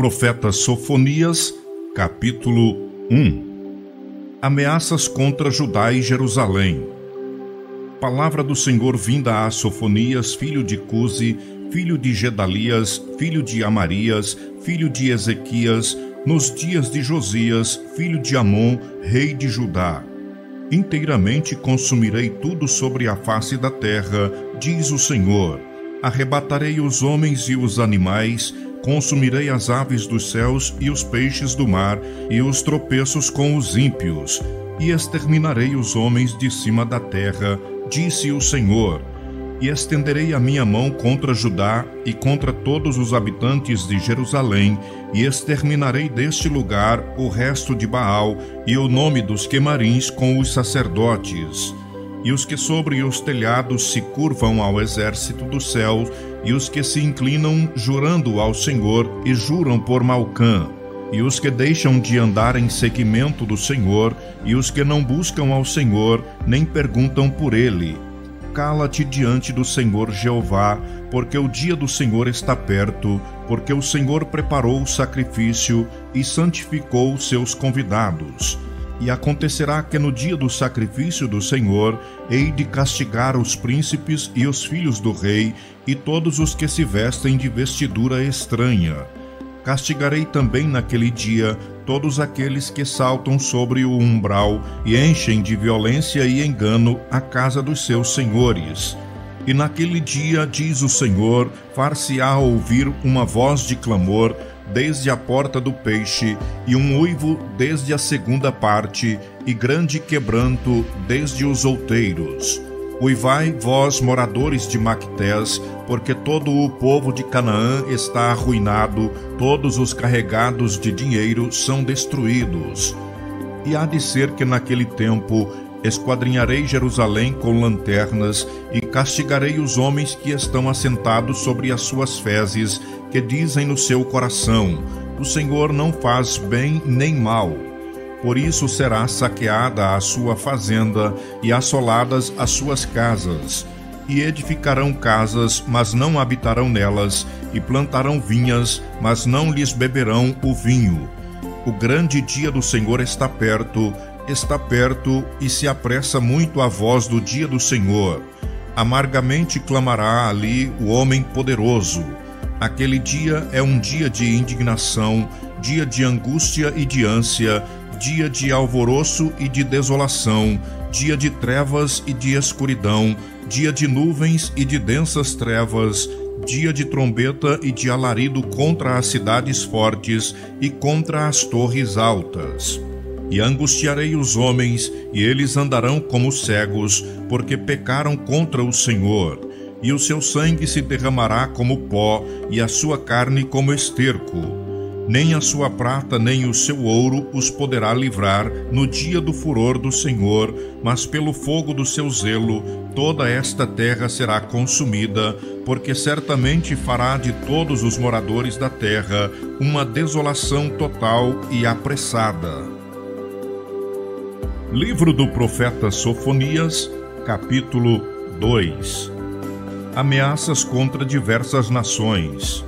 profeta Sofonias, capítulo 1. Ameaças contra Judá e Jerusalém. Palavra do Senhor vinda a Sofonias, filho de Cusi, filho de Gedalias, filho de Amarias, filho de Ezequias, nos dias de Josias, filho de Amon, rei de Judá. Inteiramente consumirei tudo sobre a face da terra, diz o Senhor. Arrebatarei os homens e os animais, consumirei as aves dos céus e os peixes do mar, e os tropeços com os ímpios, e exterminarei os homens de cima da terra, disse o Senhor. E estenderei a minha mão contra Judá e contra todos os habitantes de Jerusalém, e exterminarei deste lugar o resto de Baal e o nome dos quemarins com os sacerdotes. E os que sobre os telhados se curvam ao exército do céu, e os que se inclinam jurando ao Senhor e juram por Malcã, e os que deixam de andar em seguimento do Senhor, e os que não buscam ao Senhor, nem perguntam por ele. Cala-te diante do Senhor Jeová, porque o dia do Senhor está perto, porque o Senhor preparou o sacrifício e santificou os seus convidados. E acontecerá que no dia do sacrifício do Senhor, hei de castigar os príncipes e os filhos do rei, e todos os que se vestem de vestidura estranha. Castigarei também naquele dia todos aqueles que saltam sobre o umbral e enchem de violência e engano a casa dos seus senhores. E naquele dia, diz o Senhor, far-se-á ouvir uma voz de clamor desde a porta do peixe, e um uivo desde a segunda parte, e grande quebranto desde os outeiros. Uivai, vós, moradores de Mactés, porque todo o povo de Canaã está arruinado, todos os carregados de dinheiro são destruídos. E há de ser que naquele tempo esquadrinharei Jerusalém com lanternas, e castigarei os homens que estão assentados sobre as suas fezes, que dizem no seu coração: o Senhor não faz bem nem mal. Por isso será saqueada a sua fazenda e assoladas as suas casas. E edificarão casas, mas não habitarão nelas, e plantarão vinhas, mas não lhes beberão o vinho. O grande dia do Senhor está perto, e se apressa muito a voz do dia do Senhor. Amargamente clamará ali o homem poderoso. Aquele dia é um dia de indignação, dia de angústia e de ânsia, dia de alvoroço e de desolação, dia de trevas e de escuridão, dia de nuvens e de densas trevas, dia de trombeta e de alarido contra as cidades fortes e contra as torres altas. E angustiarei os homens, e eles andarão como cegos, porque pecaram contra o Senhor. E o seu sangue se derramará como pó, e a sua carne como esterco. Nem a sua prata nem o seu ouro os poderá livrar no dia do furor do Senhor, mas pelo fogo do seu zelo toda esta terra será consumida, porque certamente fará de todos os moradores da terra uma desolação total e apressada. Livro do profeta Sofonias, capítulo 2. Ameaças contra diversas nações.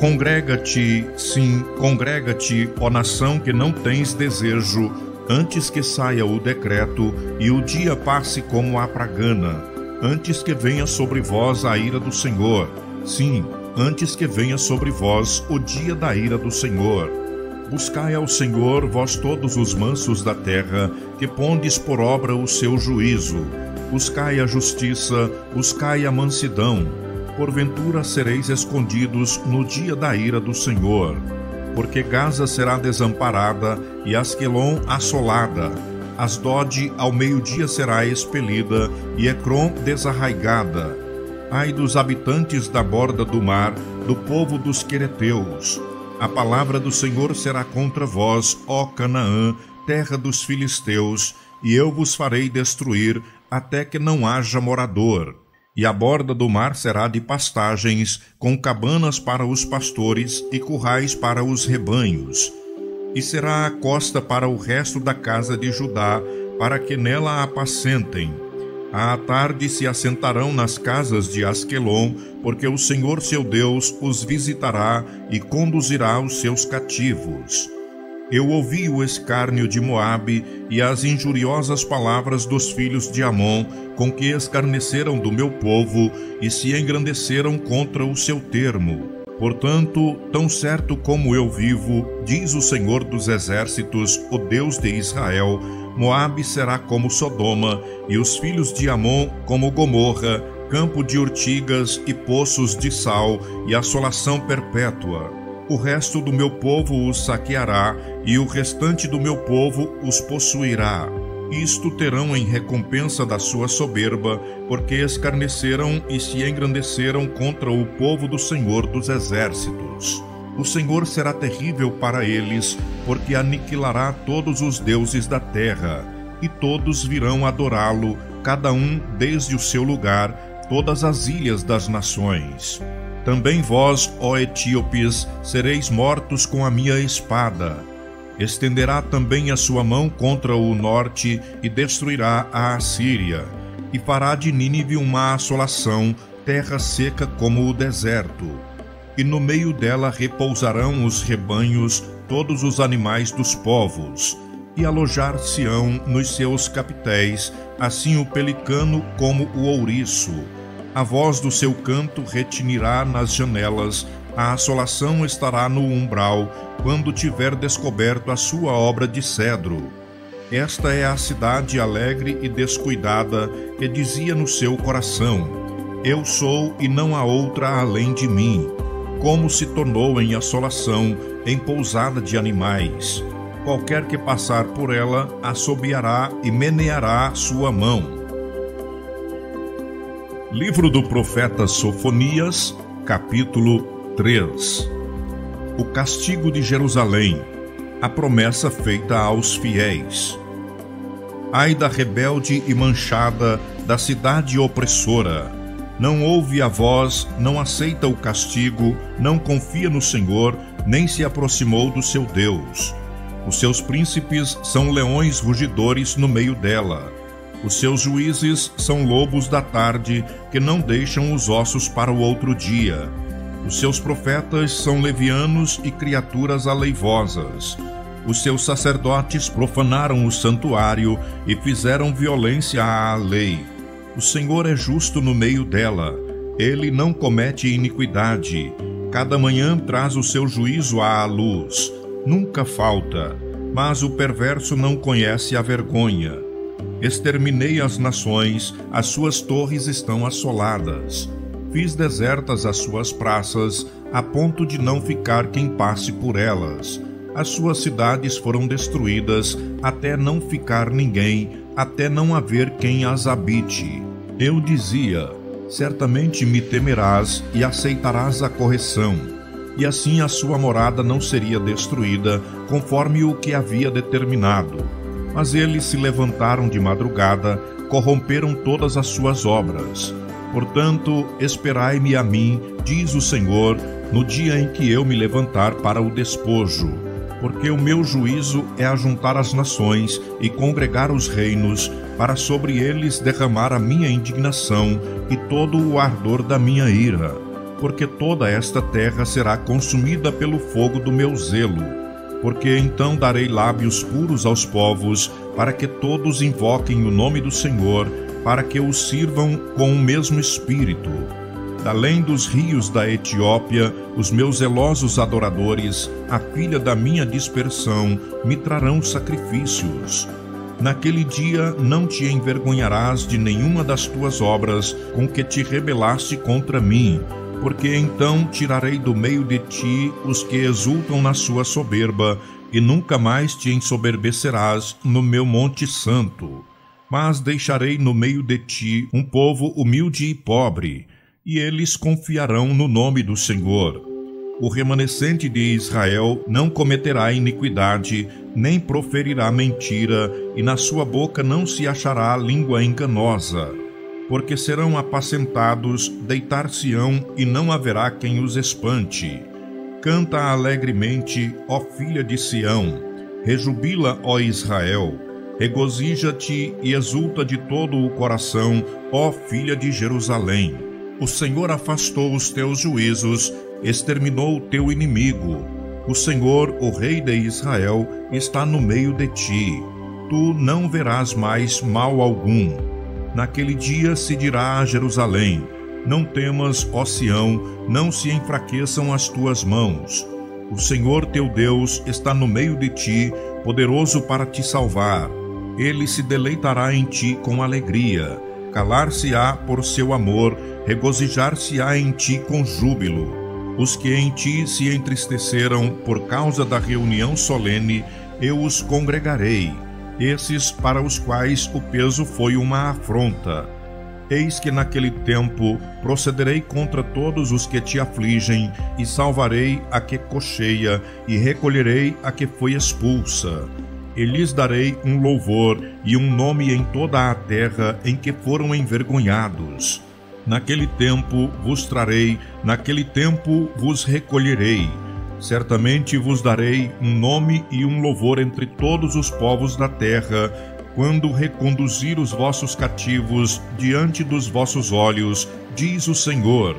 Congrega-te, sim, congrega-te, ó nação que não tens desejo, antes que saia o decreto e o dia passe como a pragana, antes que venha sobre vós a ira do Senhor, sim, antes que venha sobre vós o dia da ira do Senhor. Buscai ao Senhor, vós todos os mansos da terra, que pondes por obra o seu juízo. Buscai a justiça, buscai a mansidão. Porventura sereis escondidos no dia da ira do Senhor. Porque Gaza será desamparada e Asquelon assolada. Asdod ao meio-dia será expelida e Ecrom desarraigada. Ai dos habitantes da borda do mar, do povo dos quereteus. A palavra do Senhor será contra vós, ó Canaã, terra dos filisteus, e eu vos farei destruir até que não haja morador. E a borda do mar será de pastagens, com cabanas para os pastores e currais para os rebanhos. E será a costa para o resto da casa de Judá, para que nela apacentem. À tarde se assentarão nas casas de Asquelon, porque o Senhor seu Deus os visitará e conduzirá os seus cativos. Eu ouvi o escárnio de Moabe e as injuriosas palavras dos filhos de Amon, com que escarneceram do meu povo e se engrandeceram contra o seu termo. Portanto, tão certo como eu vivo, diz o Senhor dos Exércitos, o Deus de Israel, Moabe será como Sodoma, e os filhos de Amon como Gomorra, campo de urtigas e poços de sal, e assolação perpétua. O resto do meu povo os saqueará, e o restante do meu povo os possuirá. Isto terão em recompensa da sua soberba, porque escarneceram e se engrandeceram contra o povo do Senhor dos Exércitos. O Senhor será terrível para eles, porque aniquilará todos os deuses da terra, e todos virão adorá-lo, cada um desde o seu lugar, todas as ilhas das nações. Também vós, ó etíopes, sereis mortos com a minha espada. Estenderá também a sua mão contra o norte e destruirá a Assíria, e fará de Nínive uma assolação, terra seca como o deserto. E no meio dela repousarão os rebanhos, todos os animais dos povos, e alojar-se-ão nos seus capitéis, assim o pelicano como o ouriço. A voz do seu canto retinirá nas janelas, a assolação estará no umbral, quando tiver descoberto a sua obra de cedro. Esta é a cidade alegre e descuidada, que dizia no seu coração: Eu sou e não há outra além de mim. Como se tornou em assolação, em pousada de animais. Qualquer que passar por ela, assobiará e meneará sua mão. Livro do profeta Sofonias, capítulo 3. O castigo de Jerusalém, a promessa feita aos fiéis. Ai da rebelde e manchada, da cidade opressora! Não ouve a voz, não aceita o castigo, não confia no Senhor, nem se aproximou do seu Deus. Os seus príncipes são leões rugidores no meio dela. Os seus juízes são lobos da tarde, que não deixam os ossos para o outro dia. Os seus profetas são levianos e criaturas aleivosas. Os seus sacerdotes profanaram o santuário e fizeram violência à lei. O Senhor é justo no meio dela. Ele não comete iniquidade. Cada manhã traz o seu juízo à luz. Nunca falta. Mas o perverso não conhece a vergonha. Exterminei as nações, as suas torres estão assoladas. Fiz desertas as suas praças, a ponto de não ficar quem passe por elas. As suas cidades foram destruídas, até não ficar ninguém, até não haver quem as habite. Eu dizia: certamente me temerás e aceitarás a correção. E assim a sua morada não seria destruída, conforme o que havia determinado. Mas eles se levantaram de madrugada, corromperam todas as suas obras. Portanto, esperai-me a mim, diz o Senhor, no dia em que eu me levantar para o despojo. Porque o meu juízo é ajuntar as nações e congregar os reinos, para sobre eles derramar a minha indignação e todo o ardor da minha ira. Porque toda esta terra será consumida pelo fogo do meu zelo. Porque então darei lábios puros aos povos, para que todos invoquem o nome do Senhor, para que os sirvam com o mesmo espírito. Além dos rios da Etiópia, os meus zelosos adoradores, a filha da minha dispersão, me trarão sacrifícios. Naquele dia não te envergonharás de nenhuma das tuas obras com que te rebelaste contra mim, porque então tirarei do meio de ti os que exultam na sua soberba, e nunca mais te ensoberbecerás no meu monte santo. Mas deixarei no meio de ti um povo humilde e pobre, e eles confiarão no nome do Senhor. O remanescente de Israel não cometerá iniquidade, nem proferirá mentira, e na sua boca não se achará língua enganosa. Porque serão apacentados, deitar-se-ão, e não haverá quem os espante. Canta alegremente, ó filha de Sião, rejubila, ó Israel. Regozija-te e exulta de todo o coração, ó filha de Jerusalém. O Senhor afastou os teus juízos, exterminou o teu inimigo. O Senhor, o Rei de Israel, está no meio de ti. Tu não verás mais mal algum. Naquele dia se dirá a Jerusalém: não temas, ó Sião, não se enfraqueçam as tuas mãos. O Senhor teu Deus está no meio de ti, poderoso para te salvar. Ele se deleitará em ti com alegria, calar-se-á por seu amor, regozijar-se-á em ti com júbilo. Os que em ti se entristeceram por causa da reunião solene, eu os congregarei, esses para os quais o peso foi uma afronta. Eis que naquele tempo procederei contra todos os que te afligem, e salvarei a que cocheia, e recolherei a que foi expulsa. E lhes darei um louvor e um nome em toda a terra em que foram envergonhados. Naquele tempo vos trarei, naquele tempo vos recolherei. Certamente vos darei um nome e um louvor entre todos os povos da terra, quando reconduzir os vossos cativos diante dos vossos olhos, diz o Senhor.